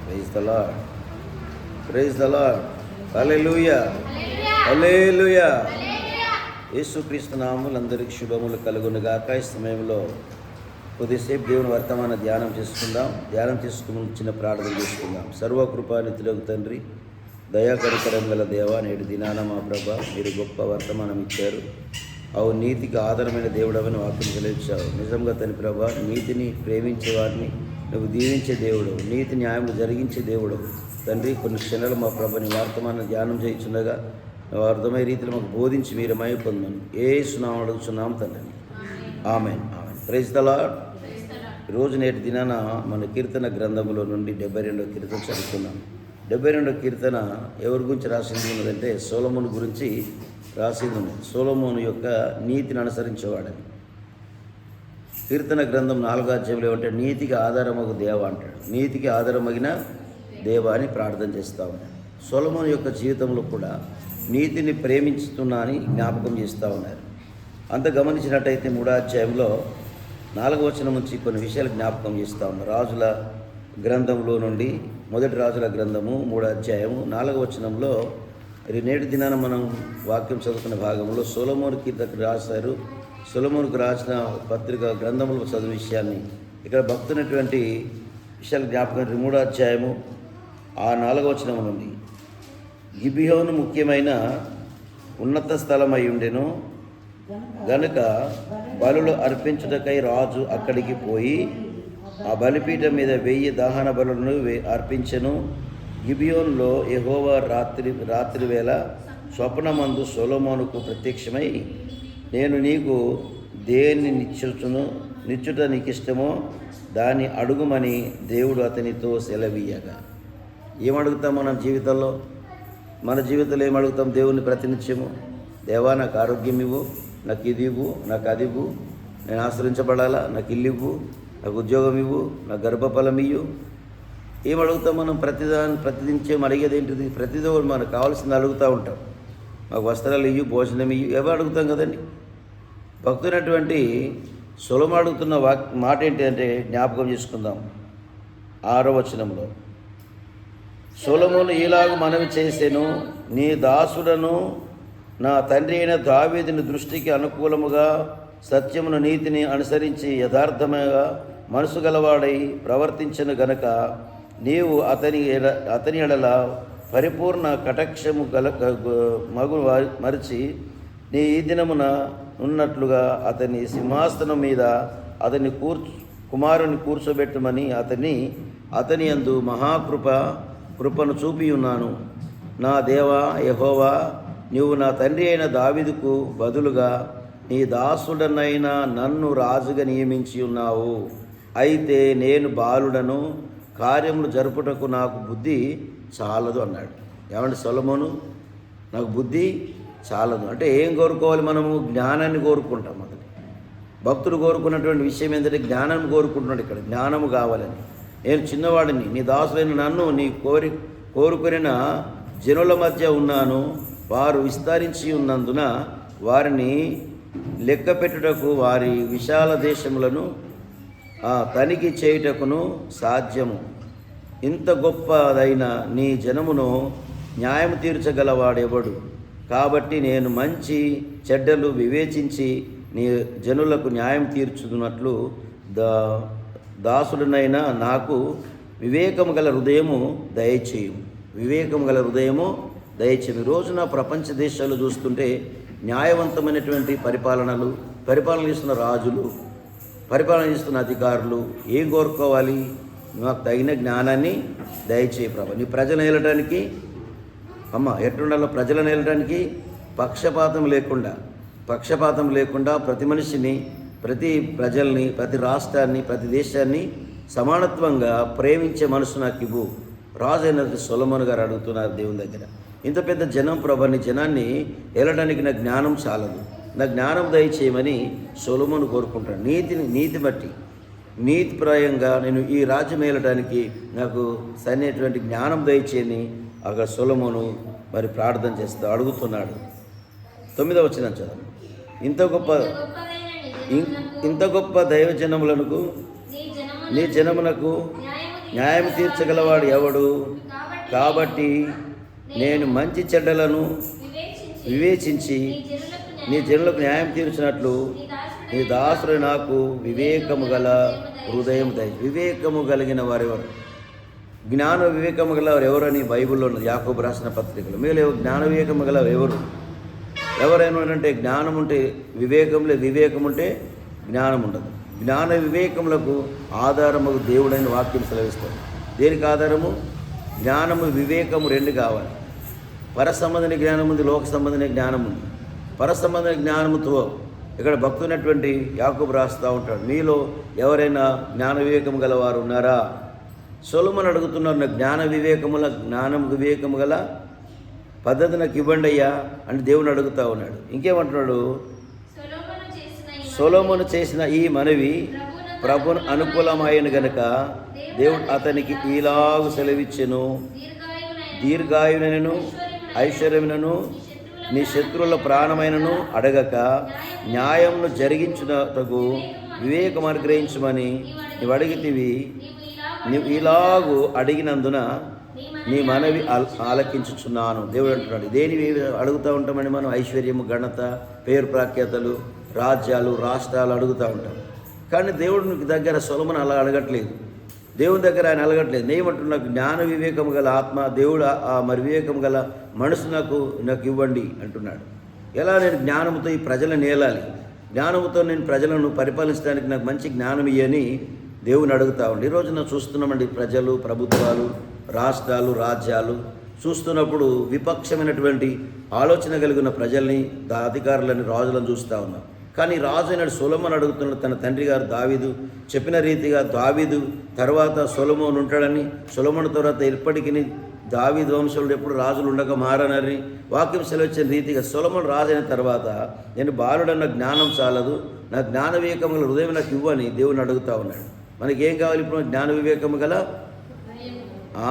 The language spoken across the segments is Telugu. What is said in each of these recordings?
Praise the lord, praise the lord. Hallelujah, hallelujah. యేసుక్రీస్తు నామములందరికీ శుభములు కలుగునుగాక. ఈ సమయంలో కొద్దిసేపు దేవుని వర్తమాన ధ్యానం చేసుకుందాం. ధ్యానం చేసుకుని చిన్న ప్రార్థన చేసుకుందాం. సర్వకృపానిధులకు తండ్రి, దయాకరికరం గల దేవ, నేడు దినాన మా ప్రభ మీరు గొప్ప వర్తమానం ఇచ్చారు. అవు నీతికి ఆధారమైన దేవుడవని వాక్యం తెలియచావు. నిజంగా తని ప్రభ, నీతిని ప్రేమించే వారిని నువ్వు దీవించే దేవుడు, నీతి న్యాయములు జరిగించే దేవుడు తండ్రి. కొన్ని క్షణాలు మా ప్రభని వర్తమానం ధ్యానం చేయించుండగా నువ్వు అర్థమయ్యే రీతిలో మాకు బోధించి మీరు మై పొందమని యేసు నామమున అడుగుచున్నాం తండ్రి. Amen, amen. Praise the lord. ఈరోజు నేటి దినాన మన కీర్తన గ్రంథంలో నుండి 72వ కీర్తన చదువుతున్నాం. 72వ కీర్తన ఎవరి గురించి రాసింది ఉన్నదంటే సొలొమోను గురించి రాసింది ఉన్నది. సొలొమోను యొక్క నీతిని అనుసరించేవాడని. కీర్తన గ్రంథం 4వ అధ్యాయంలో ఏమంటే నీతికి ఆధారమగు దేవ అంటాడు. నీతికి ఆధారమగిన దేవ అని ప్రార్థన చేస్తూ ఉన్నాడు. సొలొమోను యొక్క జీవితంలో కూడా నీతిని ప్రేమించుతున్నా అని జ్ఞాపకం చేస్తూ ఉన్నారు. అంత గమనించినట్టయితే 3వ అధ్యాయంలో 4వ వచనం నుంచి కొన్ని విషయాలు జ్ఞాపకం చేస్తూ ఉన్నారు. రాజుల గ్రంథంలో నుండి మొదటి రాజుల గ్రంథము 3వ అధ్యాయము 4వ వచనంలో నేటి దినాన మనం వాక్యం చదువుకున్న భాగంలో సొలొమోను కీర్తన రాశారు. సొలొమోనుకు రాసిన పత్రిక గ్రంథంలో చదువు విషయాన్ని ఇక్కడ భక్తున్నటువంటి విషయాలు జ్ఞాపకం. 3వ అధ్యాయము ఆ 4వ వచనం నుండి గిబియోను ముఖ్యమైన ఉన్నత స్థలమై ఉండెను గనుక బలులు అర్పించుటకై రాజు అక్కడికి పోయి ఆ బలిపీఠం మీద 1000 దహన బలులను అర్పించెను. గిబియోనులో యెహోవా రాత్రి వేళ స్వప్నమందు సొలొమోనుకు ప్రత్యక్షమై, నేను నీకు దేన్ని నిచ్చుట నీకు ఇష్టమో దాన్ని అడుగుమని దేవుడు అతనితో సెలవీయగా. ఏమడుగుతాం మన జీవితంలో? మన జీవితంలో ఏమడుగుతాం దేవుని ప్రతినిత్యము? దేవా, నాకు ఆరోగ్యం ఇవ్వు, నాకు ఇది ఇవ్వు, నాకు అది ఇవ్వు, నేను ఆశ్రయించబడాలా, నాకు ఇల్లు ఇవ్వు, నాకు ఉద్యోగం ఇవ్వు, నాకు గర్భఫలం ఇవ్వు. ఏమడుగుతాం మనం? ప్రతిదించేం అడిగేది ఏంటిది? ప్రతిదో మనకు కావాల్సింది అడుగుతూ ఉంటాం. మాకు వస్త్రాలు ఇవ్వు, భోజనం ఇవ్వు, ఎవరు అడుగుతాం కదండి. భక్తునటువంటి సొలొమోను అడుగుతున్న మాట ఏంటి అంటే జ్ఞాపకం చేసుకుందాం. 6వ వచనంలో సొలొమోను ఈలాగు మనవి చేసెను, నీ దాసుడను నా తండ్రి అయిన దావీదుని దృష్టికి అనుకూలముగా సత్యమును నీతిని అనుసరించి యథార్థముగా మనసు గలవాడై ప్రవర్తించను గనక నీవు అతని ఎడల పరిపూర్ణ కటాక్షము మగు మరిచి నీ ఈ దినమున ఉన్నట్లుగా అతని సింహాసనం మీద అతని కుమారుని కూర్చోబెట్టమని అతని యందు కృపను చూపి ఉన్నాను. నా దేవా యెహోవా, నీవు నా తండ్రి అయిన దావీదుకు బదులుగా నీ దాసుడనైన నన్ను రాజుగా నియమించి ఉన్నావు. అయితే నేను బాలుడను, కార్యములు జరుపుటకు నాకు బుద్ధి చాలదు అన్నాడు. ఏమంటే సొలొమోను, నాకు బుద్ధి చాలదు అంటే ఏం కోరుకోవాలి? మనము జ్ఞానాన్ని కోరుకుంటాం. మొదటి భక్తుడు కోరుకున్నటువంటి విషయం ఏంటంటే జ్ఞానం కోరుకుంటున్నాడు. ఇక్కడ జ్ఞానము కావాలని. నేను చిన్నవాడిని, నీ దాసులైన నన్ను నీ కోరుకున్న జనుల మధ్య ఉన్నాను. వారు విస్తరించి ఉన్నందున వారిని లెక్క పెట్టుటకు వారి విశాల దేశములను తనిఖీ చేయుటకును సాధ్యము. ఇంత గొప్పదైన నీ జనమును న్యాయం తీర్చగలవాడెవడు? కాబట్టి నేను మంచి చెడ్డలు వివేచించి నీ జనులకు న్యాయం తీర్చుతున్నట్లు దాసుడినైనా నాకు వివేకము గల హృదయము దయచేయము. వివేకము గల హృదయము దయచేయము. ఈ రోజున ప్రపంచ దేశాలు చూస్తుంటే న్యాయవంతమైనటువంటి పరిపాలన చేస్తున్న రాజులు, పరిపాలన చేస్తున్న అధికారులు ఏం కోరుకోవాలి? నాకు తగిన జ్ఞానాన్ని దయచేయి ప్రభు. నీ ప్రజలను ఏలటానికి ఎట్లుండాలో ప్రజలను ఏలటానికి పక్షపాతం లేకుండా ప్రతి మనిషిని, ప్రతి ప్రజల్ని, ప్రతి రాష్ట్రాన్ని, ప్రతి దేశాన్ని సమానత్వంగా ప్రేమించే మనసు నాకు ఇవ్వు. రాజు అయినది సొలొమోను గారు అడుగుతున్నారు దేవుని దగ్గర. ఇంత పెద్ద జనం ప్రభు, నీ జనాన్ని ఏలడానికి నా జ్ఞానం చాలదు, నా జ్ఞానం దయచేయమని సొలొమోను కోరుకుంటాడు. నీతి బట్టి నీతిప్రాయంగా నేను ఈ రాజ్యం ఏలడానికి నాకు సరైనటువంటి జ్ఞానం దయచేయని అక్కడ సొలొమోను మరి ప్రార్థన చేస్తూ అడుగుతున్నాడు. 9వ వచనం చదువు. ఇంత గొప్ప దైవజనములకు నీ జనమునకు న్యాయం తీర్చగలవాడు ఎవడు? కాబట్టి నేను మంచి చెడ్డలను వివేచించి నీ జనులకు న్యాయం తీర్చినట్లు నీ దాసుడు నాకు వివేకము గల హృదయం దయ. వివేకము కలిగిన వారెవరు? జ్ఞాన వివేకము గల ఎవరని బైబిల్లో ఉన్నది, యాకోబు రాసిన పత్రికలు. మీరు జ్ఞాన వివేకము గల ఎవరు? ఎవరైనా అంటే జ్ఞానం ఉంటే వివేకం లేదు, వివేకం ఉంటే జ్ఞానం ఉండదు. జ్ఞాన వివేకములకు ఆధారము దేవుడైన వాక్యం సెలవిస్తాడు. దేనికి ఆధారము? జ్ఞానము వివేకము రెండు కావాలి. పర సంబంధమైన జ్ఞానం ఉంది, లోక సంబంధమైన జ్ఞానం ఉంది. పర సంబంధమైన జ్ఞానముతో ఇక్కడ భక్తున్నటువంటి యాకోబు రాస్తూ ఉంటాడు, మీలో ఎవరైనా జ్ఞాన వివేకము గల వారు ఉన్నారా? సొలొమోను అడుగుతున్నారు, జ్ఞాన వివేకము గల పద్ధతి నాకు ఇవ్వండి అయ్యా అని దేవుని అడుగుతూ ఉన్నాడు. ఇంకేమంటున్నాడు? సొలొమోను చేసిన ఈ మనవి ప్రభువును అనుకూలమైన గనుక దేవుడు అతనికి ఈలాగు సెలవిచ్చెను, దీర్ఘాయునను ఐశ్వర్యమునను నీ శత్రువుల ప్రాణమైనను అడగక న్యాయమును జరిగించుటకు వివేకం అనుగ్రహించమని నీవు అడిగితివి. నీవు ఇలాగూ అడిగినందున నీ మనవి ఆలకించుచున్నాను. దేవుడు అంటున్నాడు. దేని అడుగుతూ ఉంటామని మనం? ఐశ్వర్యము, ఘనత, పేరు ప్రఖ్యాతలు, రాజ్యాలు, రాష్ట్రాలు అడుగుతూ ఉంటాం. కానీ దేవుడికి దగ్గర సొలొమోను అలా అడగట్లేదు. దేవుని దగ్గర ఆయన అడగట్లేదు. నేనేమంటున్నా, జ్ఞాన వివేకము గల ఆత్మ దేవుడు మరి వివేకము గల మనసు నాకు ఇవ్వండి అంటున్నాడు. ఎలా నేను జ్ఞానముతో ఈ ప్రజలను ఏలాలి, జ్ఞానముతో నేను ప్రజలను పరిపాలించడానికి నాకు మంచి జ్ఞానం ఇయ్యని దేవుని అడుగుతూ ఉండి ఈరోజున చూస్తున్నామండి. ప్రజలు, ప్రభుత్వాలు, రాష్ట్రాలు, రాజ్యాలు చూస్తున్నప్పుడు విపక్షమైనటువంటి ఆలోచన కలిగిన ప్రజల్ని, అధికారులని, రాజులను చూస్తూ ఉన్నాం. కానీ రాజు అయినాడు సొలొమోను అడుగుతున్నాడు. తన తండ్రి గారు దావీదు చెప్పిన రీతిగా దావీదు తర్వాత సొలొమోను ఉంటాడని, సొలొమోను తర్వాత ఎప్పటికీ దావీదు వంశంలో ఎప్పుడు రాజులు ఉండక మారనని వాక్యం సెలవిచ్చిన రీతిగా సొలొమోను రాజు అయిన తర్వాత నేను బాలుడన్న జ్ఞానం చాలదు, నా జ్ఞాన వివేకము గల హృదయం నాకు ఇవ్వని దేవుని అడుగుతూ ఉన్నాడు. మనకేం కావాలి ఇప్పుడు? జ్ఞాన వివేకము గల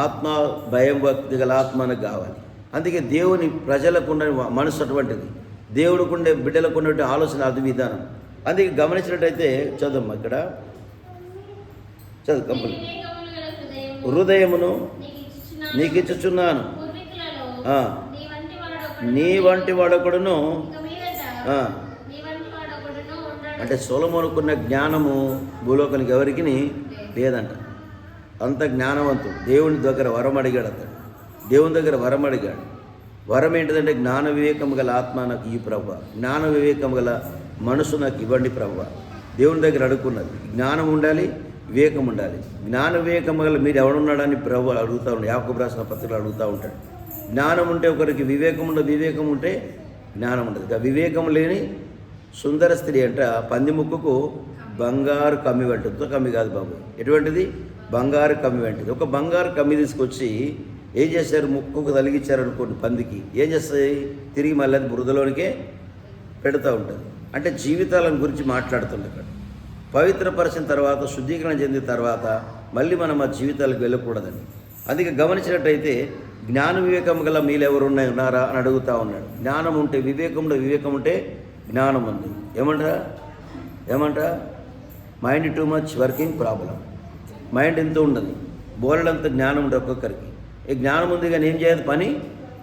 ఆత్మ, భయం, భక్తి గల ఆత్మ మనకు కావాలి. అందుకే దేవుని ప్రజలకు ఉండే మనసు అటువంటిది, దేవుడికి ఉండే బిడ్డలకు ఉండే ఆలోచన అది విధానం. అందుకే గమనించినట్టయితే చదువు ఇక్కడ చదువు కంపెనీ హృదయమును నీకు ఇచ్చుచున్నాను, నీ వంటి వాడొకడును. అంటే సొలొమోనుకున్న జ్ఞానము భూలోకానికి ఎవరికి లేదంట. అంత జ్ఞానవంతుడు. దేవుని దగ్గర వరం అడిగాడు. అతడు దేవుని దగ్గర వరం అడిగాడు. వరం ఏంటిదంటే జ్ఞాన వివేకం గల ఆత్మ నాకు ఈ ప్రభువా, జ్ఞాన వివేకం గల మనసు నాకు ఇవ్వండి ప్రభువా. దేవుని దగ్గర అడుక్కున్నది. జ్ఞానం ఉండాలి, వివేకం ఉండాలి. జ్ఞాన వివేకం గల మీరు ఎవడున్నాడని ప్రభు అడుగుతూ ఉంటాడు. యాకోబు రాసిన పత్రికలు అడుగుతూ ఉంటాడు. జ్ఞానం ఉంటే ఒకరికి వివేకం ఉండదు, వివేకం ఉంటే జ్ఞానం ఉండదు. వివేకం లేని సుందర స్త్రీ అంట పంది ముక్కుకు బంగారు కమ్మి వంటితో, కమ్మి కాదు బాబు, ఎటువంటిది? బంగారు కమ్మి వంటిది. ఒక బంగారు కమ్మి తీసుకొచ్చి ఏం చేశారు? ముక్కుకు తలిగించారు అనుకోండి పందికి. ఏం చేస్తాయి? తిరిగి మళ్ళీ అది బురదలోనికే పెడుతూ ఉంటుంది. అంటే జీవితాలను గురించి మాట్లాడుతుంది అక్కడ. పవిత్రపరిచిన తర్వాత, శుద్ధీకరణ చెందిన తర్వాత మళ్ళీ మనం ఆ జీవితాలకు వెళ్ళకూడదని. అందుకే గమనించినట్టయితే జ్ఞాన వివేకం గల మీరెవరు ఉన్నారా అని అడుగుతూ ఉన్నాడు. జ్ఞానం ఉంటే వివేకం ఉంటే జ్ఞానం ఉంది. ఏమంటారా mind too much working problem. Mind ఎంత ఉండదు, బోలెడంత జ్ఞానం ఉండదు ఒక్కొక్కరికి. ఈ జ్ఞానం ఉంది కానీ ఏం చేయదు, పని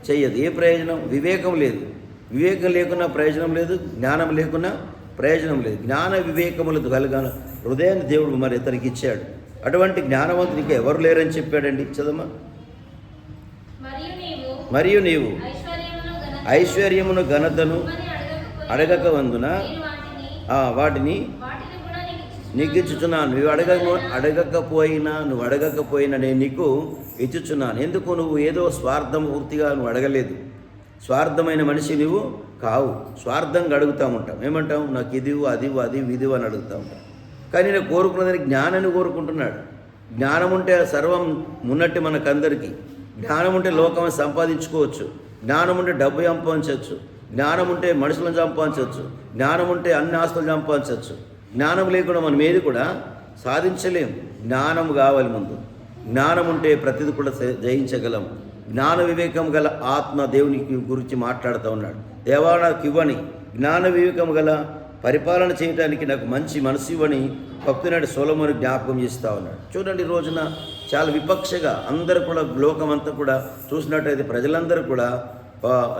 చెయ్యదు. ఏ ప్రయోజనం? వివేకం లేదు. వివేకం లేకున్నా ప్రయోజనం లేదు, జ్ఞానం లేకున్నా ప్రయోజనం లేదు. జ్ఞాన వివేకములతో కలిగిన హృదయాన్ని దేవుడు మరి ఇతనికి ఇచ్చాడు. అటువంటి జ్ఞానవంతునికి ఎవరు లేరని చెప్పాడండి. చదమ్మా. మరియు నీవు ఐశ్వర్యమును ఘనతను అడగక వందున వాటిని నీకు ఇచ్చుచున్నాను. నువ్వు అడగకపోయినా నేను నీకు ఇచ్చుచున్నాను. ఎందుకు? నువ్వు ఏదో స్వార్థం పూర్తిగా నువ్వు అడగలేదు. స్వార్థమైన మనిషి నువ్వు కావు. స్వార్థంగా అడుగుతూ ఉంటాం. ఏమంటాం? నాకు ఇదివు, అదివు, అది ఇదివు అని అడుగుతూ ఉంటాం. కానీ నేను కోరుకున్నదని జ్ఞానాన్ని కోరుకుంటున్నాడు. జ్ఞానం ఉంటే సర్వం ఉన్నట్టు మనకందరికీ. జ్ఞానం ఉంటే లోకం సంపాదించుకోవచ్చు, జ్ఞానం ఉంటే డబ్బు సంపాదించవచ్చు, జ్ఞానం ఉంటే మనుషులను సంపాదించవచ్చు, జ్ఞానం ఉంటే అన్ని ఆస్తులు సంపాదించవచ్చు. జ్ఞానం లేకుండా మనం ఏది కూడా సాధించలేం. జ్ఞానం కావాలి ముందు. జ్ఞానం ఉంటే ప్రతిది కూడా జయించగలం. జ్ఞాన వివేకం గల ఆత్మ దేవునికి గురించి మాట్లాడుతూ ఉన్నాడు. దేవా నాకు ఇవ్వని జ్ఞాన వివేకం గల పరిపాలన చేయడానికి నాకు మంచి మనసు ఇవ్వని భక్తునాడు సొలొమోను జ్ఞాపకం చేస్తూ ఉన్నాడు. చూడండి, ఈ రోజున చాలా విపక్షగా అందరూ కూడా, లోకమంతా కూడా చూసినట్టయితే ప్రజలందరూ కూడా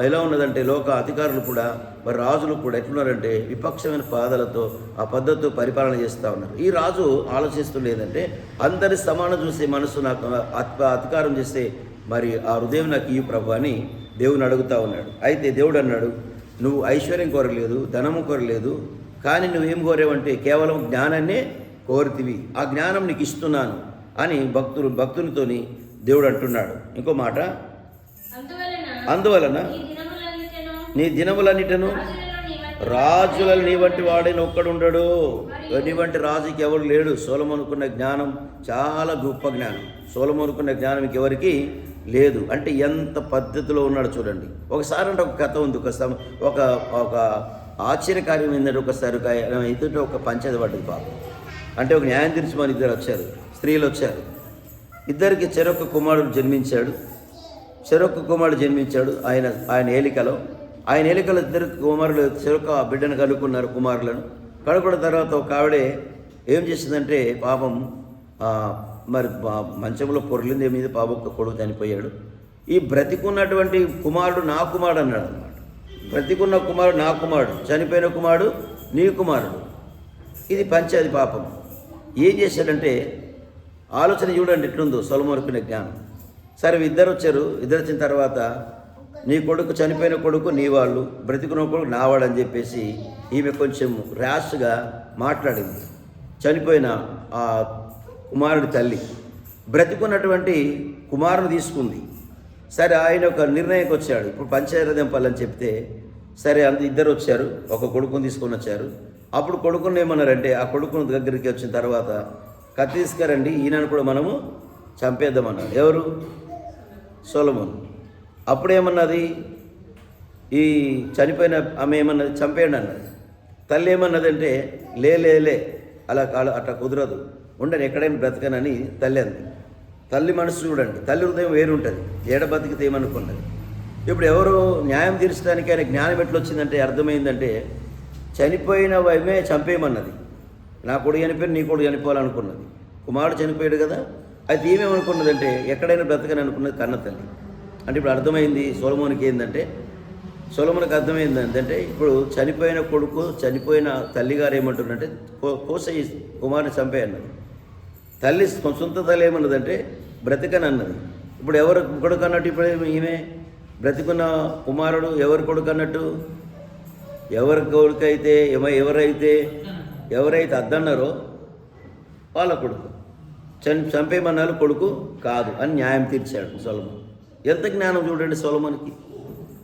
ఎలా ఉన్నదంటే, లోక అధికారులు కూడా, మరి రాజులు కూడా ఎట్లున్నారంటే విపక్షమైన పాదాలతో ఆ పద్ధతితో పరిపాలన చేస్తూ ఉన్నారు. ఈ రాజు ఆలోచిస్తూ లేదంటే అందరి సమానం చూసే మనసు నాకు అధికారం చేస్తే మరి ఆ హృదయం నాకు ఈ ప్రభు అని దేవుని అడుగుతూ ఉన్నాడు. అయితే దేవుడు అన్నాడు, నువ్వు ఐశ్వర్యం కోరలేదు, ధనము కోరలేదు, కానీ నువ్వేం కోరేవంటే కేవలం జ్ఞానాన్నే కోరితివి, ఆ జ్ఞానం నీకు ఇస్తున్నాను అని భక్తునితోని దేవుడు అంటున్నాడు. ఇంకో మాట, అందువలన నీ దినములన్నిటను రాజులలో నీ వంటి వాడైన ఒక్కడుండడు. నీ వంటి రాజుకి ఎవరు లేడు. సొలొమోనుకున్న జ్ఞానం చాలా గొప్ప జ్ఞానం. సొలొమోనుకున్న జ్ఞానం ఎవరికి లేదు. అంటే ఎంత పద్ధతిలో ఉన్నాడు చూడండి. ఒకసారి అంటే ఒక కథ ఉంది. ఒక ఆశ్చర్యకార్యం ఏంటంటే, ఒకసారి ఎదుట ఒక పంచాయతీ పడ్డది పాపం. అంటే ఒక న్యాయం తీర్చమని ఇద్దరు వచ్చారు, స్త్రీలు వచ్చారు. ఇద్దరికి చెరొక కుమారుడు జన్మించాడు. ఆయన ఏలికలో ఇద్దరు కుమారులు చెరొక బిడ్డను కనుక్కున్నారు, కుమారులను కనుక్కున్న తర్వాత ఒక ఆవిడే ఏం చేసిందంటే, పాపం మరి మంచంలో పొరలింది మీద పాపం కొడుకు చనిపోయాడు. ఈ బ్రతికున్నటువంటి కుమారుడు నా కుమారుడు అన్నాడు అనమాట. బ్రతికున్న కుమారుడు నా కుమారుడు, చనిపోయిన కుమారుడు నీ కుమారుడు. ఇది పంచాది పాపం. ఏం చేశాడంటే, ఆలోచన చూడండి ఎట్లుందో సొలొమోనుకున్న జ్ఞానం. సరే ఇద్దరు వచ్చారు. ఇద్దరు వచ్చిన తర్వాత, నీ కొడుకు, చనిపోయిన కొడుకు నీ వాళ్ళు, బ్రతికున్న కొడుకు నావాడు అని చెప్పేసి ఈమె కొంచెం ర్యాష్గా మాట్లాడింది. చనిపోయిన ఆ కుమారుడి తల్లి బ్రతికున్నటువంటి కుమారుని తీసుకుంది. సరే ఆయన ఒక నిర్ణయంకి వచ్చాడు. ఇప్పుడు పంచాయతీ దింపాలని చెప్తే సరే ఇద్దరు వచ్చారు, ఒక కొడుకుని తీసుకొని వచ్చారు. అప్పుడు కొడుకుని ఏమన్నారంటే, ఆ కొడుకుని దగ్గరికి వచ్చిన తర్వాత కత్తి తీసుకురండి, ఈయనను కూడా మనము చంపేద్దామన్నారు. ఎవరు? సొలొమోను. అప్పుడేమన్నది, ఈ చనిపోయిన ఆమె ఏమన్నది, చంపేయండి అన్నది. తల్లి ఏమన్నదంటే, లే అట్లా కుదరదు, ఉండని ఎక్కడైనా బ్రతకనని తల్లి అంది. తల్లి మనసు చూడండి, తల్లి హృదయం వేరుంటుంది, ఏడ బతికితే ఏమనుకున్నది. ఇప్పుడు ఎవరు న్యాయం తీర్చడానికి ఆయన జ్ఞానం ఎట్లా వచ్చిందంటే, అర్థమైందంటే చనిపోయిన వైమే చంపేయమన్నది. నా కొడుకు చనిపోయి నీ కొడుకు చనిపోవాలనుకున్నది. కుమారుడు చనిపోయాడు కదా, అయితే ఏమేమనుకున్నదంటే ఎక్కడైనా బ్రతకని అనుకున్నది కన్న తల్లి. అంటే ఇప్పుడు అర్థమైంది సొలొమోనుకి ఏంటంటే, సొలొమోనుకి అర్థమైంది ఏంటంటే, ఇప్పుడు చనిపోయిన కొడుకు, చనిపోయిన తల్లిగారు ఏమంటున్నారంటే కోసయ్యి కుమారుని చంపేయన్నది. తల్లి సొంత తల్లి ఏమన్నదంటే బ్రతికని అన్నది. ఇప్పుడు ఎవరు కొడుకు అన్నట్టు, ఇప్పుడు ఈమె బ్రతికున్న కుమారుడు ఎవరి కొడుకు అన్నట్టు, ఎవరి కొడుకు అయితే ఎవరైతే అద్దన్నారో వాళ్ళ కొడుకు. చంపేయమన్నారు, కొడుకు కాదు అని న్యాయం తీర్చాడు సొలొమోను. ఎంత జ్ఞానం చూడండి సొలొమోనుకి.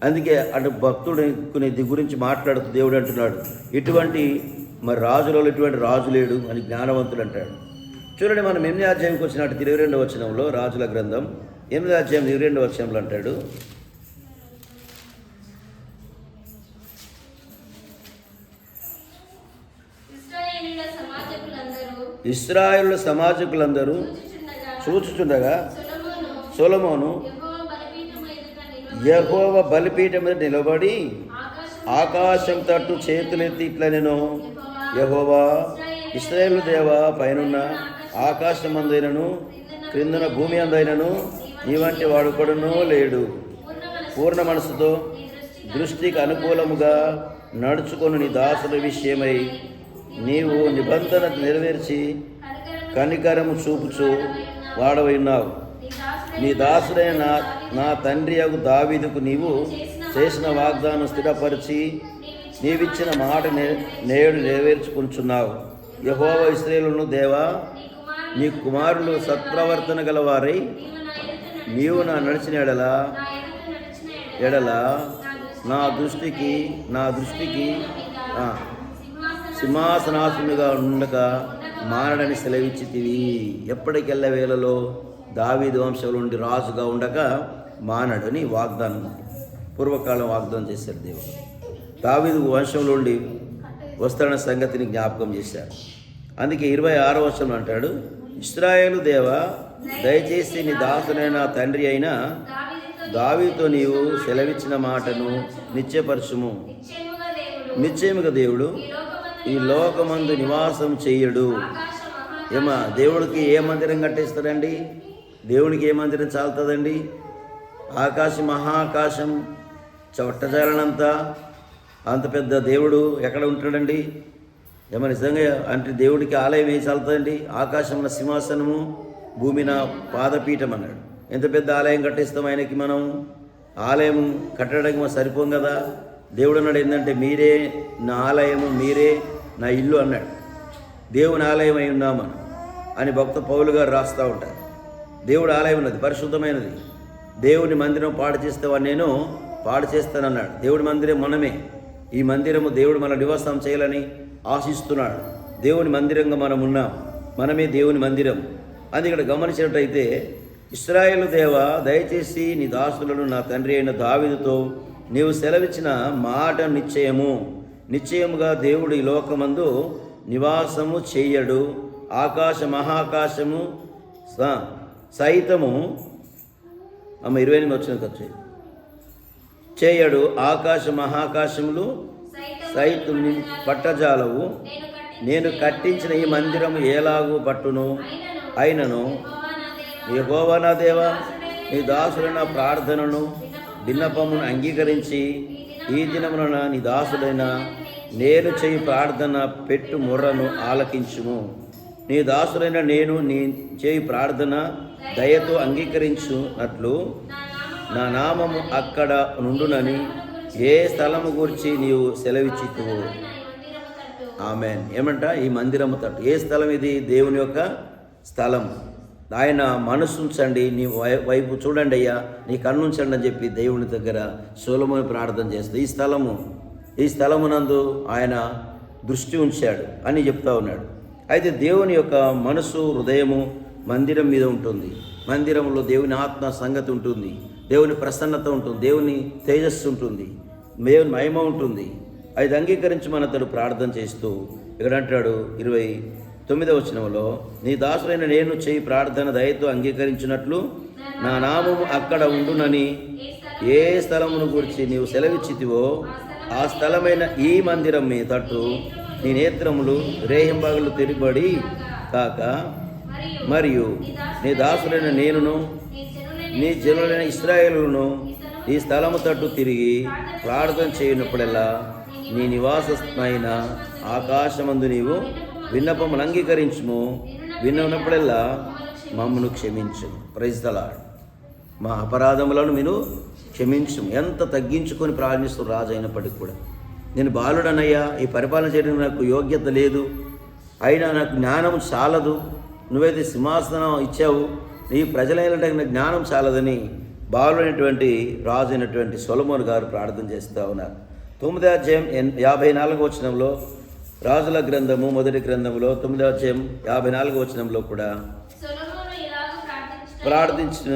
అందుకే అటు భక్తుడి గురించి మాట్లాడుతూ దేవుడు అంటున్నాడు, ఇటువంటి మరి రాజులలో ఇటువంటి రాజు లేడు అని జ్ఞానవంతుడు అంటాడు. చూడండి, మనం 8వ అధ్యాయంకి వచ్చినట్టు 22వ వచనంలో, రాజుల గ్రంథం 8వ అధ్యాయం 22వ వచనంలో అంటాడు, ఇశ్రాయేలు సమాజకులందరూ చూచుచుండగా సొలొమోను యెహోవా బలిపీఠం మీద నిలబడి ఆకాశం తట్టు చేతులెత్తి ఇట్లా, నేను యెహోవా ఇశ్రాయేలు దేవా, పైనున్న ఆకాశమందైనను క్రిందన భూమి అందైనను నీ వంటి వాడు కూడాను లేడు. పూర్ణ మనసుతో దృష్టికి అనుకూలముగా నడుచుకొని నీ దాసుల విషయమై నీవు నిబంధన నెరవేర్చి కనికరము చూపుచు వాడవై ఉన్నావు. నీ దాసుడైన నా తండ్రి యగు దావీదుకు నీవు చేసిన వాగ్దానం స్థిరపరిచి నీవిచ్చిన మాట నేడు నెరవేర్చుకుంటున్నావు. యెహోవా ఇశ్రాయేలును దేవా, నీ కుమారులు సత్ప్రవర్తన గలవారై నీవు నా నడిచిన ఎడల నా దృష్టికి సింహాసనాసునిగా ఉండక మారడని సెలవిచ్చితివి. ఎప్పటికెళ్ళ వేళలో దావీదు వంశంలో నుండి రాజుగా ఉండక మానడని వాగ్దానం, పూర్వకాలం వాగ్దానం చేశారు దేవుడు. దావీదు వంశంలో నుండి వస్తాడన్న సంగతిని జ్ఞాపకం చేశారు. అందుకే 26వ వచనం అంటాడు, ఇశ్రాయేలు దేవా, దయచేసి నీ దాసునైన తండ్రి అయిన దావీదుతో నీవు సెలవిచ్చిన మాటను నిశ్చయపరచుము. నిశ్చయముగా దేవుడు ఈ లోకమందు నివాసం చెయ్యడు. ఏమా దేవుడికి ఏ మందిరం కట్టిస్తాడండి? దేవునికి ఏ మందిరం చాలుతుందండి? ఆకాశం, మహాకాశం, చొట్టజాలనంతా అంత పెద్ద దేవుడు ఎక్కడ ఉంటాడండి? ఏమో నిజంగా అంటే దేవుడికి ఆలయం ఏం చాలుతుందండి? ఆకాశంలో సింహాసనము, భూమిన పాదపీఠం అన్నాడు. ఎంత పెద్ద ఆలయం కట్టిస్తాం ఆయనకి మనం? ఆలయం కట్టడానికి మనం సరిపోం కదా. దేవుడు అన్నాడు ఏంటంటే, మీరే నా ఆలయము, మీరే నా ఇల్లు అన్నాడు. దేవుని ఆలయం అయి ఉన్నాము అని భక్త పౌలు గారు రాస్తూ ఉంటారు. దేవుడు ఆలయం ఉన్నది, పరిశుద్ధమైనది. దేవుని మందిరం పాడు చేస్తావని నేను పాడు చేస్తానన్నాడు. దేవుడి మందిరం మనమే. ఈ మందిరము దేవుడు మన నివాసం చేయాలని ఆశిస్తున్నాడు. దేవుని మందిరంగా మనం ఉన్నాం, మనమే దేవుని మందిరం. అది ఇక్కడ గమనించినట్టయితే, ఇశ్రాయేలు దేవా, దయచేసి నీ దాసులను నా తండ్రి అయిన దావీదుతో నీవు సెలవిచ్చిన మాట నిశ్చయముగా దేవుడు ఈ లోకమందు నివాసము చేయడు. ఆకాశ మహాకాశము సైతము 28 వచ్చిన ఖర్చు చేయడు. ఆకాశ మహాకాశములు సైతం పట్టజాలవు. నేను కట్టించిన ఈ మందిరము ఎలాగూ పట్టును. అయినను యెహోవా నా దేవా, నీ దాసులైన ప్రార్థనను విన్నపమును అంగీకరించి ఈ దినమున నీ దాసుడైన నేను చేయి ప్రార్థన పెట్టు మొర్రను ఆలకించుము. నీ దాసుడైన నేను నీ చేయి ప్రార్థన దయతో అంగీకరించున్నట్లు నా నామము అక్కడ నుండునని ఏ స్థలము గురించి నీవు సెలవిచ్చితువు. ఆమెన్. ఏమంట? ఈ మందిరము తట్టు. ఏ స్థలం ఇది? దేవుని యొక్క స్థలం. ఆయన మనసు ఉంచండి, నీ వైపు చూడండి అయ్యా, నీ కన్ను ఉంచండి అని చెప్పి దేవుని దగ్గర సొలొమోను ప్రార్థన చేస్తే ఈ స్థలమునందు ఆయన దృష్టి ఉంచాడు అని చెప్తా ఉన్నాడు. అయితే దేవుని యొక్క మనసు, హృదయము మందిరం మీద ఉంటుంది. మందిరంలో దేవుని ఆత్మ సంగతి ఉంటుంది, దేవుని ప్రసన్నత ఉంటుంది, దేవుని తేజస్సు ఉంటుంది, దేవుని మహిమ ఉంటుంది. అది అంగీకరించమని అతడు ప్రార్థన చేస్తూ ఇక్కడ అంటాడు 29వ వచనంలో, నీ దాసులైన నేను చేయి ప్రార్థన దయతో అంగీకరించినట్లు నా నామము అక్కడ ఉండునని ఏ స్థలమును గురించి నీవు సెలవిచ్చితివో ఆ స్థలమైన ఈ మందిరం మీ తట్టు నీ నేత్రములు రేహింబాగులు తిరిబడి కాక, మరియు నీ దాసులైన నేనును నీ జనులైన ఇశ్రాయేలును ఈ స్థలము తట్టు తిరిగి ప్రార్థన చేయనప్పుడల్లా నీ నివాసమైన ఆకాశమందు నీవు విన్నపమును అంగీకరించుము. విన్నప్పుడల్లా మమ్మను క్షమించు. Praise the Lord. మా అపరాధములను మీరు క్షమించు. ఎంత తగ్గించుకొని ప్రార్థిస్తూ రాజు అయినప్పటికీ కూడా, నేను బాలుడనయ్యా, ఈ పరిపాలన చేయడానికి నాకు యోగ్యత లేదు, అయినా నాకు జ్ఞానం చాలదు, నువ్వైతే సింహాసనం ఇచ్చావు, నీ ప్రజలైనటువంటి నాకు జ్ఞానం చాలదని బాలుడైనటువంటి రాజు అయినటువంటి సొలొమోను గారు ప్రార్థన చేస్తూ ఉన్నారు. 9వ అధ్యాయం 54వ వచనంలో, రాజుల గ్రంథము మొదటి గ్రంథంలో 9వ అధ్యాయం 54వ వచనంలో కూడా ప్రార్థించిన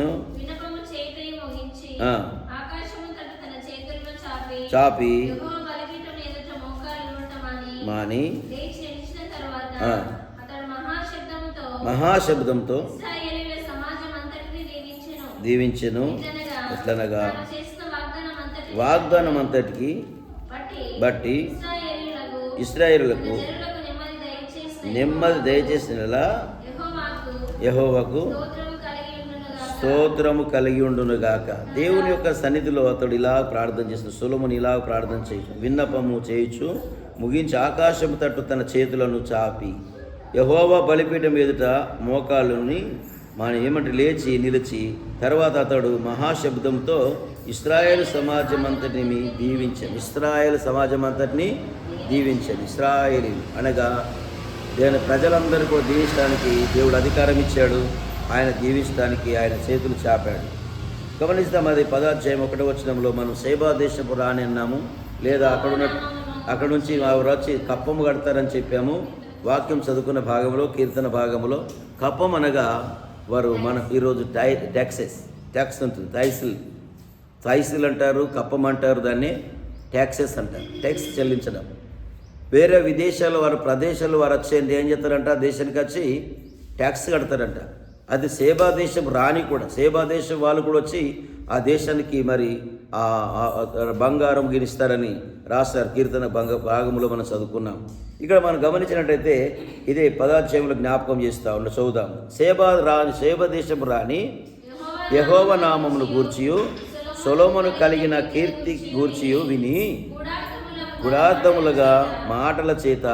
చాపి మాని మహాశబ్దంతో దీవించెను. ఎట్లనగా వాగ్దానం అంతటికి బట్టి ఇశ్రాయేలులకు నెమ్మది దయచేసినలా యెహోవాకు స్తోత్రము కలిగి ఉండునుగాక. దేవుని యొక్క సన్నిధిలో అతడు ఇలా ప్రార్థన చేసిన సొలొమోను ఇలా ప్రార్థన చేయు విన్నపము చేయుచు ముగించి ఆకాశము తట్టు తన చేతులను చాపి యెహోవా బలిపీఠం ఎదుట మోకాళ్ళుని ఏమంటే లేచి నిలిచి, తర్వాత అతడు మహాశబ్దంతో ఇశ్రాయేలు సమాజం అంతటిని దీవించాను. ఇశ్రాయేలు సమాజం అంతటిని దీవించాను. ఇశ్రాయేలు అనగా దేవుని ప్రజలందరికీ దీవించడానికి దేవుడు అధికారం ఇచ్చాడు. ఆయన దీవించడానికి ఆయన చేతులు చాపాడు. గమనిస్తాం. అది 10వ అధ్యాయం 1వ వచనంలో మనం సేబా దేశపు రాని అన్నాము, లేదా అక్కడ నుంచి వారు వచ్చి కప్పము కడతారని చెప్పాము. వాక్యం చదువుకున్న భాగంలో, కీర్తన భాగంలో కప్పం అనగా వారు మన ఈరోజు ట్యాక్స్ ఉంటుంది. థైసిల్ అంటారు, కప్పం అంటారు, దాన్ని ట్యాక్సెస్ అంటారు. ట్యాక్స్ చెల్లించడం. వేరే విదేశాలు వారు ప్రదేశాలు వారు వచ్చేది ఏం చేస్తారంట, దేశానికి వచ్చి ట్యాక్స్ కడతారంట. అది సేబా దేశం రాణి కూడా, సేబా దేశం వాళ్ళు కూడా వచ్చి ఆ దేశానికి మరి బంగారం గినిస్తారని రాస్తారు. కీర్తన భాగంలో మనం చదువుకున్నాం. ఇక్కడ మనం గమనించినట్టయితే ఇదే పదాధ్యాయంలో జ్ఞాపకం చేస్తూ ఉన్న చదువుదాం. షేబ దేశపు రాణి యెహోవా నామమును గూర్చియు సొలొమోను కలిగిన కీర్తి గూర్చియు విని గుడార్థములుగా మాటల చేత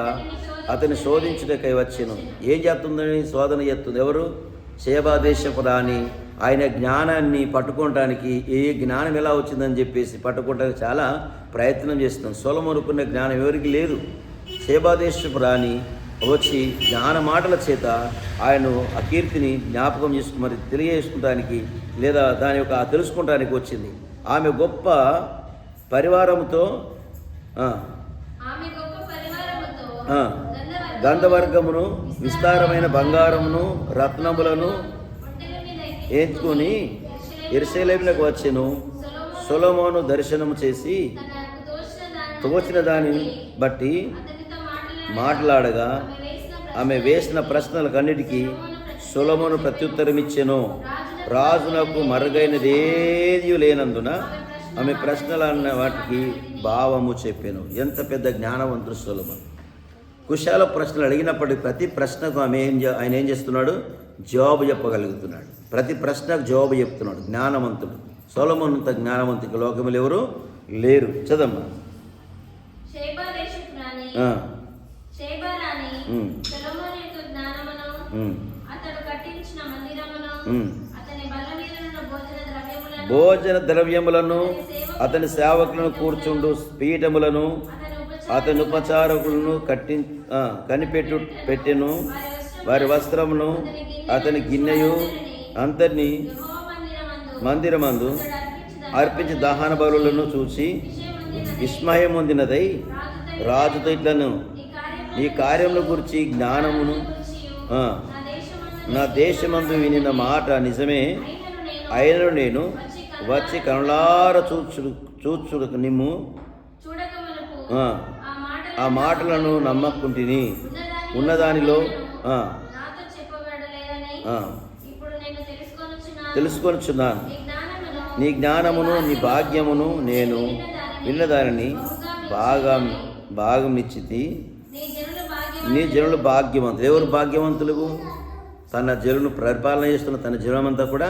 అతని శోధించుటకై వచ్చెను. ఏం చేస్తుందని శోధన చేస్తుంది? ఎవరు? షేబా దేశపు రాణి. ఆయన జ్ఞానాన్ని పట్టుకోవటానికి ఏ జ్ఞానం ఎలా వచ్చిందని చెప్పేసి పట్టుకోవటానికి చాలా ప్రయత్నం చేస్తున్నాం. సొలొమోనుకున్న జ్ఞానం ఎవరికి లేదు. షేబా దేశపు రాణి వచ్చి జ్ఞాన మాటల చేత ఆయన ఆ కీర్తిని జ్ఞాపకం మరి తెలియజేసుకోవడానికి లేదా దాని యొక్క తెలుసుకోవడానికి వచ్చింది. ఆమె గొప్ప పరివారంతో గంధవర్గమును విస్తారమైన బంగారమును రత్నములను ఎత్తుకొని యెరూషలేమునకు వచ్చెను. సొలొమోను దర్శనము చేసి తోచిన దానిని బట్టి మాట్లాడగా ఆమె వేసిన ప్రశ్నలకన్నిటికీ సొలొమోను ప్రత్యుత్తరం ఇచ్చెను. రాజునకు మరుగైనదేదీ లేనందున ఆమె ప్రశ్నలన్న వాటికి భావము చెప్పాను. ఎంత పెద్ద జ్ఞానవంతుడు సొలొమోను. కుశాల ప్రశ్నలు అడిగినప్పటికీ ప్రతి ప్రశ్నకు ఆయన ఏం చేస్తున్నాడు? జవాబు చెప్పగలుగుతున్నాడు. ప్రతి ప్రశ్నకు జవాబు చెప్తున్నాడు. జ్ఞానవంతుడు. సొలొమోనంత జ్ఞానవంతుడికి లోకములు ఎవరు లేరు. చదమ్మా. భోజన ద్రవ్యములను అతని సేవకులను కూర్చుండు పీఠములను అతని ఉపచారకులను పెట్టెను. వారి వస్త్రమును అతని గిన్నెయు అంతని మందిరమందు అర్పించి దహన బలులను చూసి విస్మయం పొందినదై రాజుతో ఇట్లను, ఈ కార్యముల గురించి జ్ఞానమును నా దేశమందు వినిన మాట నిజమే అయినను నేను వచ్చి కనులార చూచుడు నిమ్ము ఆ మాటలను నమ్మకుంటిని. ఉన్నదానిలో తెలుసుకొనుచున్నాను. నీ జ్ఞానమును నీ భాగ్యమును నేను విన్నదానిని భాగమిచ్చితి. నీ జనులు భాగ్యవంతులు. ఎవరు భాగ్యవంతులు? తన జనులను పరిపాలన చేస్తున్న తన జనమంతా కూడా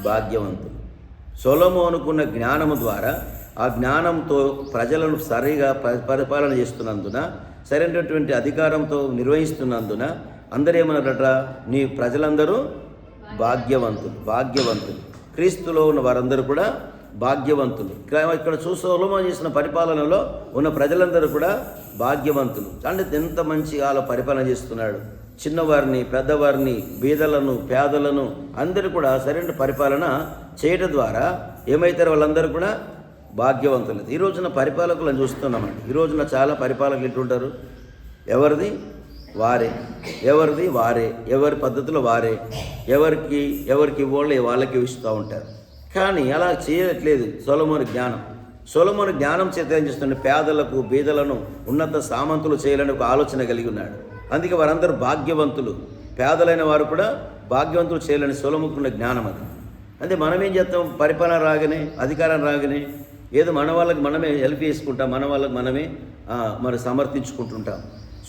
భాగ్యవంతులు. సొలొమోనుకున్న జ్ఞానము ద్వారా ఆ జ్ఞానంతో ప్రజలను సరిగా పరిపాలన చేస్తున్నందున, సరైనటువంటి అధికారంతో నిర్వహిస్తున్నందున అందరేమన్నారట? నీ ప్రజలందరూ భాగ్యవంతులు. క్రీస్తులో ఉన్న వారందరూ కూడా భాగ్యవంతులు. ఇక్కడ సొలొమోను చేసిన పరిపాలనలో ఉన్న ప్రజలందరూ కూడా భాగ్యవంతులు. అంటే ఎంత మంచిగా అలా పరిపాలన చేస్తున్నాడు. చిన్నవారిని, పెద్దవారిని, బీదలను, పేదలను అందరూ కూడా సరైన పరిపాలన చేయడం ద్వారా ఏమవుతారు? వాళ్ళందరూ కూడా భాగ్యవంతులు. ఈ రోజున పరిపాలకులను చూస్తున్నామండి. ఈ రోజున చాలా పరిపాలకులు ఎట్లుంటారు? ఎవరిది వారే, ఎవరి పద్ధతిలో వారే, ఎవరికి వాళ్ళకి ఇస్తూ ఉంటారు. కానీ అలా చేయట్లేదు సొలొమోను జ్ఞానం చేత ఏం చేస్తున్నాడు? పేదలకు, బీదలను ఉన్నత సామంతులు చేయాలని ఒక ఆలోచన కలిగి ఉన్నాడు. అందుకే వారందరూ భాగ్యవంతులు. పేదలైన వారు కూడా భాగ్యవంతులు చేయాలని సొలొమోనుకున్న జ్ఞానం అది. అంటే మనమేం చేస్తాం? పరిపాలన రాగానే, అధికారం రాగానే ఏదో మన వాళ్ళకి మనమే హెల్ప్ చేసుకుంటాం, మన వాళ్ళకి మనమే మరి సమర్థించుకుంటుంటాం.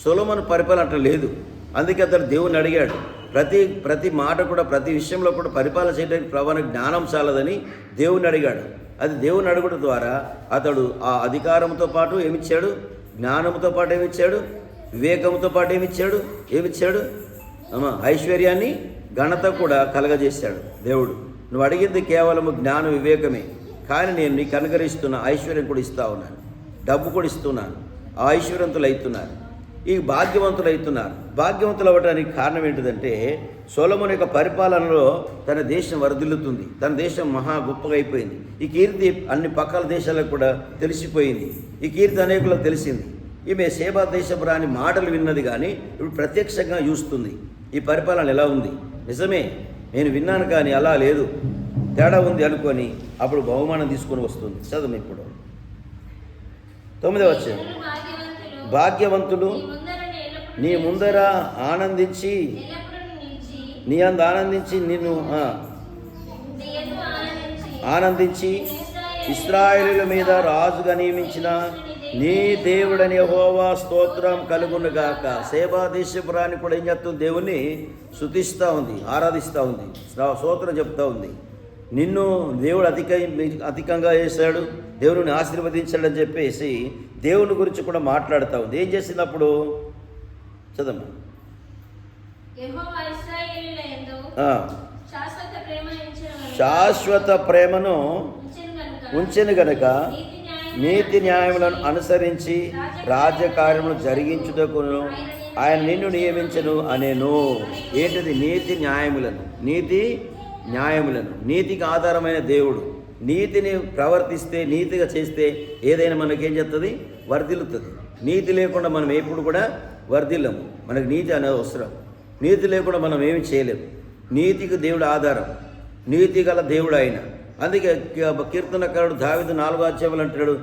సొలొమోను పరిపాలన అట్లా లేదు. అందుకే అతడు దేవుణ్ణి అడిగాడు. ప్రతి మాట కూడా, ప్రతి విషయంలో కూడా పరిపాలన చేయడానికి ప్రవణ జ్ఞానం చాలదని దేవుణ్ణి అడిగాడు. అది దేవుని అడగడం ద్వారా అతడు ఆ అధికారంతో పాటు ఏమిచ్చాడు? జ్ఞానంతో పాటు ఏమిచ్చాడు? వివేకంతో పాటు ఏమిచ్చాడు? ఐశ్వర్యాన్ని, ఘనత కూడా కలగజేశాడు దేవుడు. నువ్వు అడిగింది కేవలం జ్ఞానం, వివేకమే. కానీ నేను నీకు అనుగ్రహిస్తున్న ఐశ్వర్యం కూడా ఇస్తూ ఉన్నాను, డబ్బు కూడా ఇస్తున్నాను. ఆ ఐశ్వర్యవంతులు అవుతున్నారు, ఈ భాగ్యవంతులు అవుతున్నారు. భాగ్యవంతులు అవ్వడానికి కారణం ఏంటిదంటే సొలొమోను యొక్క పరిపాలనలో తన దేశం వరదిల్లుతుంది. తన దేశం మహా గొప్పగా అయిపోయింది. ఈ కీర్తి అన్ని పక్కల దేశాలకు కూడా తెలిసిపోయింది. ఈ కీర్తి అనేకులకు తెలిసింది. ఈమె షేబా దేశపు రాణి మాటలు విన్నది కానీ ఇప్పుడు ప్రత్యక్షంగా చూస్తుంది ఈ పరిపాలన ఎలా ఉంది. నిజమే, నేను విన్నాను కానీ అలా లేదు, తేడా ఉంది అనుకొని అప్పుడు బహుమానం తీసుకొని వస్తుంది. చదువు ఇప్పుడు 9వ వచనం. భాగ్యవంతులు నీ ముందర ఆనందించి నిన్ను ఆనందించి ఇశ్రాయేలీయుల మీద రాజుగా నియమించిన నీ దేవుడని యెహోవా స్తోత్రం కలుగునుగాక. సేబా దేశపు రాణి కూడా ఏం చేస్తుంది? దేవుణ్ణి స్తుతిస్తూ ఉంది, ఆరాధిస్తూ ఉంది, స్తోత్రం చెప్తూ ఉంది. నిన్ను దేవుడు అధికంగా చేశాడు, దేవుడిని ఆశీర్వదించాడని చెప్పేసి దేవుని గురించి కూడా మాట్లాడుతూ ఉంది. ఏం చేసినప్పుడు చదమ్మా. శాశ్వత ప్రేమను ఉంచెను గనుక నీతి న్యాయములను అనుసరించి రాజకార్యములు జరిగించుటకును ఆయన నిన్ను నియమించను అనేను. ఏంటిది? నీతి న్యాయములను. నీతి న్యాయములను, నీతికి ఆధారమైన దేవుడు. నీతిని ప్రవర్తిస్తే, నీతిగా చేస్తే ఏదైనా మనకేం చేస్తుంది? వర్ధిల్లుతుంది. నీతి లేకుండా మనం ఎప్పుడు కూడా వర్ధిల్లము. మనకు నీతి అనేది అవసరం. నీతి లేకుండా మనం ఏమి చేయలేము. నీతికి దేవుడు ఆధారం, నీతి గల దేవుడు ఆయన. అందుకే కీర్తనకారుడు దావీదు 4వ అధ్యాయంలో అంటాడు,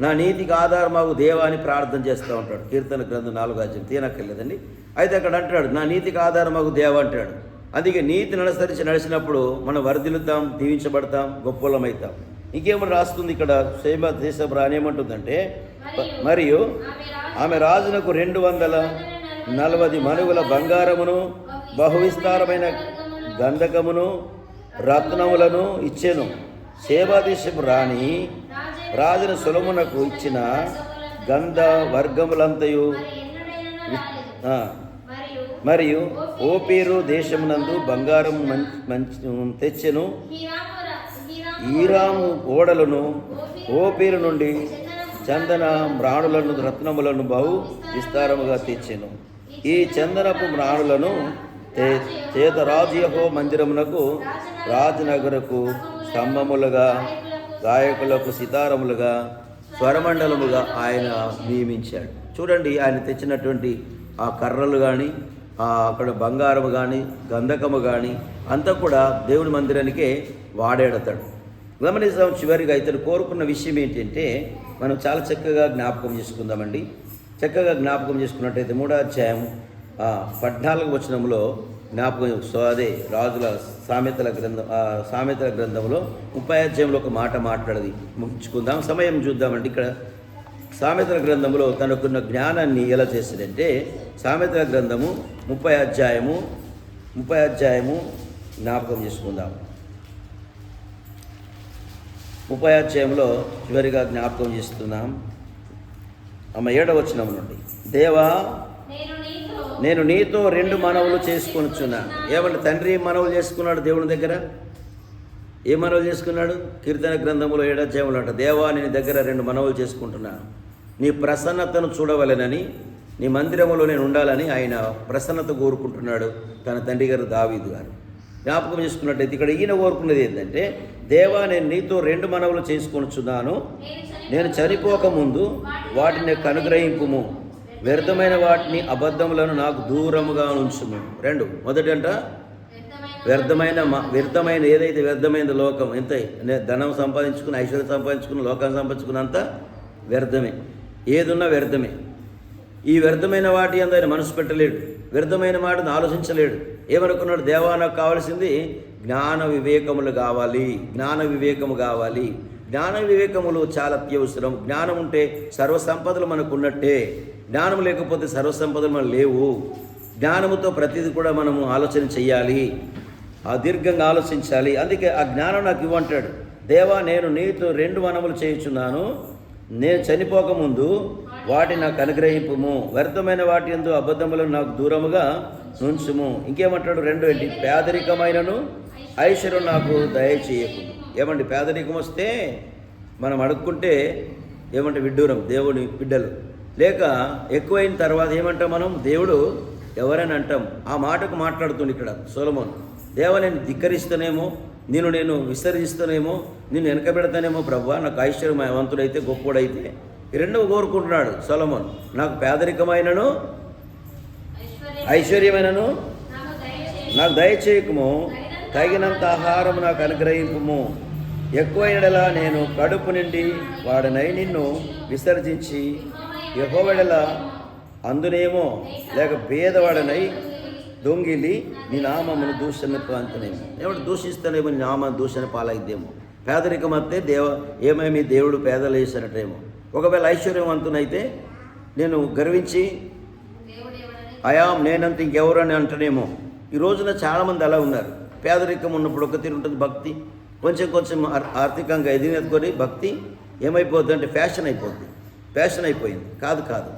నా నీతికి ఆధారం మాకు దేవా అని ప్రార్థన చేస్తూ ఉంటాడు. కీర్తన గ్రంథం 4వ అధ్యాయం తీనక్కర్లేదండి. అయితే అక్కడ అంటాడు, నా నీతికి ఆధారం మాకు దేవా అంటాడు. అందుకే నీతిని అనుసరించి నడిచినప్పుడు మనం వర్ధిల్లుతాం, దీవించబడతాం, గొప్పలమవుతాం. ఇంకేమో రాస్తుంది ఇక్కడ సేబా దేశపు రాణి ఏమంటుందంటే, మరియు ఆమె రాజునకు 240 మనుగుల బంగారమును బహువిస్తారమైన గంధకమును రత్నములను ఇచ్చెను. సేబా దేశపు రాణి రాజును సొలొమోనుకు ఇచ్చిన గంధ వర్గములంతయు మరియు ఓపీరు దేశమునందు బంగారం తెచ్చెను. హీరాము ఓడలను ఓపీరు నుండి చందన మ్రాణులను రత్నములను బహు విస్తారముగా తెచ్చెను. ఈ చందనపు మ్రాణులను చేత రాజు యెహోవా మందిరమునకు రాజనగరకు స్తంభములుగా, గాయకులకు సితారములుగా, స్వరమండలముగా ఆయన నియమించాడు. చూడండి, ఆయన తెచ్చినటువంటి ఆ కర్రలు కానీ, అక్కడ బంగారము కానీ, గంధకము కానీ అంతా కూడా దేవుని మందిరానికే వాడేడతాడు. గమనిస్తాం. చివరిగా ఇతడు కోరుకున్న విషయం ఏంటంటే, మనం చాలా చక్కగా జ్ఞాపకం చేసుకుందామండి. చక్కగా జ్ఞాపకం చేసుకున్నట్టయితే 3వ అధ్యాయం 14వ వచనంలో జ్ఞాపకం. సో అదే రాజుల సామెతల గ్రంథంలో 30వ అధ్యాయంలో ఒక మాట మాట్లాడది ముగించుకుందాం. సమయం చూద్దామండి. ఇక్కడ సామెతల గ్రంథంలో తనకున్న జ్ఞానాన్ని ఎలా చేశాడంటే, సామెతల గ్రంథము 30వ అధ్యాయము జ్ఞాపకం చేసుకుందాం. 30వ అధ్యాయంలో చివరిగా జ్ఞాపకం చేస్తున్నాం. 7వ వచనం నుండి, దేవా నేను నీతో 2 మనవులు చేసుకొనుచున్నాను. ఏమంటే తండ్రి మనవులు చేసుకున్నాడు దేవుని దగ్గర. ఏ మనవులు చేసుకున్నాడు? కీర్తన గ్రంథంలో 7వ అధ్యాయంలో అంట, దేవా నేను దగ్గర 2 మనవులు చేసుకుంటున్నాను. నీ ప్రసన్నతను చూడవలెనని, నీ మందిరములో నేను ఉండాలని ఆయన ప్రసన్నత కోరుకుంటున్నాడు తన తండ్రి గారు దావీదు గారు. జ్ఞాపకం చేసుకున్నట్టయితే ఇక్కడ ఈయన కోరుకున్నది ఏంటంటే, దేవా నేను నీతో 2 మనవులు చేసుకొనుచున్నాను. నేను చనిపోకముందు వాటిని అనుగ్రహింపుము, వ్యర్థమైన వాటిని అబద్ధములను నాకు దూరముగా ఉంచుము. 2 మొదటంట వ్యర్థమైన ఏదైతే వ్యర్థమైంది లోకం, ఎంత ధనం సంపాదించుకుని, ఐశ్వర్యం సంపాదించుకుని, లోకాన్ని సంపాదించుకున్నంత వ్యర్థమే. ఏదున్నా వ్యర్థమే. ఈ వ్యర్థమైన వాటి అందు ఆయన మనసు పెట్టలేడు, వ్యర్థమైన మాటను ఆలోచించలేడు. ఏమనుకున్నాడు? దేవా నాకు కావాల్సింది జ్ఞాన వివేకములు కావాలి, జ్ఞాన వివేకము కావాలి. జ్ఞాన వివేకములు చాలా అత్యవసరం. జ్ఞానం ఉంటే సర్వసంపదలు మనకు ఉన్నట్టే. జ్ఞానం లేకపోతే సర్వసంపదలు మనకు లేవు. జ్ఞానముతో ప్రతిదీ కూడా మనము ఆలోచన చెయ్యాలి, దీర్ఘంగా ఆలోచించాలి. అందుకే ఆ జ్ఞానం నాకు ఇవ్వంటాడు. దేవా నేను నీతో 2 మనవులు చేయుచున్నాను. నేను చనిపోకముందు వాటిని నాకు అనుగ్రహింపుము, వ్యర్థమైన వాటి యందు అబద్ధములను నాకు దూరముగా నుంచుము. ఇంకేమంటాడు? 2 ఏంటి? పేదరికమైనను ఐశ్వర్యం నాకు దయచేయకు. ఏమండి? పేదరికం వస్తే మనం అడుక్కుంటే ఏమంటే విడ్డూరం, దేవుని బిడ్డలు. లేక ఎక్కువైన తర్వాత ఏమంటాం మనం? దేవుడు ఎవరని అంటాం. ఆ మాటకు మాట్లాడుతుంది ఇక్కడ సొలొమోను. దేవా నేను ధిక్కరిస్తానేమో, నేను విసర్జిస్తానేమో, నిన్ను వెనకబెడతానేమో ప్రభువా, నాకు ఐశ్వర్యవంతుడైతే గొప్పోడైతే. ఈ 2 కోరుకుంటున్నాడు సొలొమోను. నాకు పేదరికమైనను ఐశ్వర్యమైనను నాకు దయచేయకము, తగినంత ఆహారం నాకు అనుగ్రహింపుము. ఎక్కువైనడలా నేను కడుపు నిండి వాడనై నిన్ను విసర్జించి, యెహోవాడలా అందునేమో, లేక పేదవాడనై దొంగిలి నీ నామమును దూషణ ప్రాంతనేమో. ఏమంటే దూషిస్తానేమో, నీ నామ దూషణ పాలైద్దేమో. పేదరికం వస్తే ఏమేమి దేవుడు పేదలు చేసినట్టేమో. ఒకవేళ ఐశ్వర్యవంతునైతే నేను గర్వించి నేనంత ఇంకెవరు అని అంటనేమో. ఈ రోజున చాలామంది అలా ఉన్నారు. పేదరికం ఉన్నప్పుడు ఒక తీరు ఉంటుంది భక్తి, కొంచెం ఆర్థికంగా ఎదిగెత్తుకొని భక్తి ఏమైపోద్ది అంటే ఫ్యాషన్ అయిపోయింది. కాదు,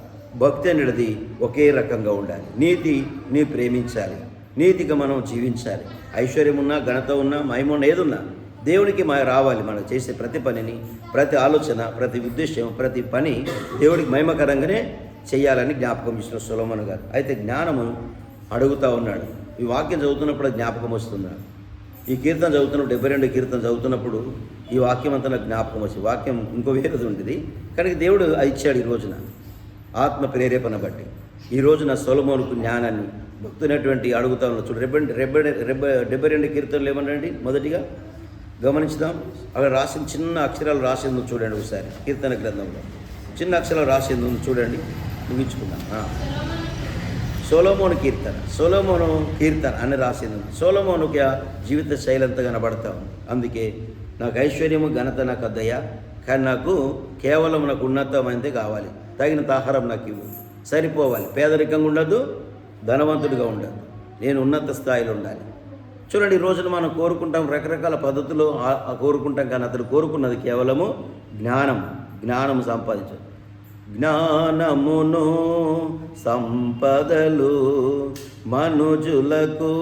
భక్తి అనేది ఒకే రకంగా ఉండాలి. నీతిని ప్రేమించాలి, నీతిగా మనం జీవించాలి. ఐశ్వర్యం ఉన్నా, ఘనత ఉన్నా, మహిమ ఉన్నా, ఏదున్నా దేవుడికి రావాలి. మనం చేసే ప్రతి పనిని, ప్రతి ఆలోచన, ప్రతి ఉద్దేశం, ప్రతి పని దేవుడికి మహిమకరంగానే చేయాలని జ్ఞాపకం ఇచ్చిన సొలొమోను గారు. అయితే జ్ఞానము అడుగుతూ ఉన్నాడు. ఈ వాక్యం చదువుతున్నప్పుడు జ్ఞాపకం వస్తున్నాడు. ఈ కీర్తన చదువుతున్నప్పుడు 72 కీర్తన చదువుతున్నప్పుడు ఈ వాక్యం అంతా నాకు జ్ఞాపకం వచ్చింది. వాక్యం ఇంకో వేరేది ఉండేది, కానీ దేవుడు అది ఇచ్చాడు. ఈ రోజున ఆత్మ ప్రేరేపణ బట్టి ఈ రోజున సొలొమోనుకు జ్ఞానాన్ని భక్తునటువంటి అడుగుతా ఉన్నాడు. చూడు 72 కీర్తనలు ఏమనండి. మొదటిగా గమనించుదాం. అక్కడ రాసిన చిన్న అక్షరాలు రాసింది చూడండి ఒకసారి. కీర్తన గ్రంథంలో చిన్న అక్షరాలు రాసింది చూడండి, ముగించుకుందాం. సొలొమోను కీర్తన అని రాసింది. సొలొమోనుకి జీవిత శైలి అంతా కనబడతా ఉంది. అందుకే నాకు ఐశ్వర్యము, ఘనత నాకు అద్దయ్యా, కానీ నాకు కేవలం నాకు ఉన్నతమైనదే కావాలి. తగినంత ఆహారం నాకు ఇవ్వు, సరిపోవాలి. పేదరికంగా ఉండదు, ధనవంతుడిగా ఉండదు, నేను ఉన్నత స్థాయిలో ఉండాలి. చూడండి, ఈ రోజున మనం కోరుకుంటాం రకరకాల పద్ధతులు కోరుకుంటాం, కానీ అతడు కోరుకున్నది కేవలము జ్ఞానం సంపాదించదు. జ్ఞానమును సంపదలు మనుజులకు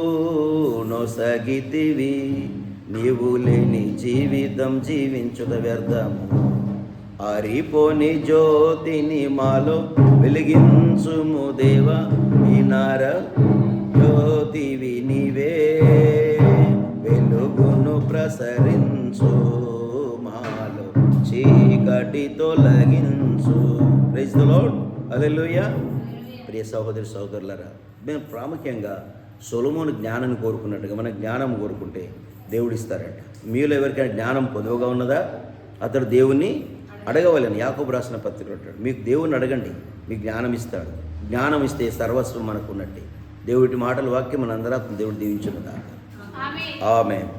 నొసగితివి, నీవు లేని జీవితం జీవించుట వ్యర్థము. ఆరిపోని జ్యోతిని మాలో వెలిగించుము దేవా, ఈ నర జ్యోతివి నీవే, వెలుగును ప్రసరించు మాలో చీకటి తొలగించు. ప్రైజ్ ది లార్డ్, హల్లెలూయా. ప్రియ సహోదరి సహోదరులారా, మేము ప్రాముఖ్యంగా సొలొమోను జ్ఞానాన్ని కోరుకున్నట్టుగా మన జ్ఞానం కోరుకుంటే దేవుడు ఇస్తారట. మీలో ఎవరికైనా జ్ఞానం పొదువుగా ఉన్నదా? అతడు దేవుణ్ణి అడగవలని యాకోబు రాసిన పత్రిక అంటాడు. మీకు దేవుణ్ణి అడగండి, మీకు జ్ఞానం ఇస్తాడు. జ్ఞానం ఇస్తే సర్వస్వం మనకు ఉన్నట్టే. దేవుడి మాటల వాక్యం మన అందరూ దేవుడు దీవించున్నదా. ఆమేన్.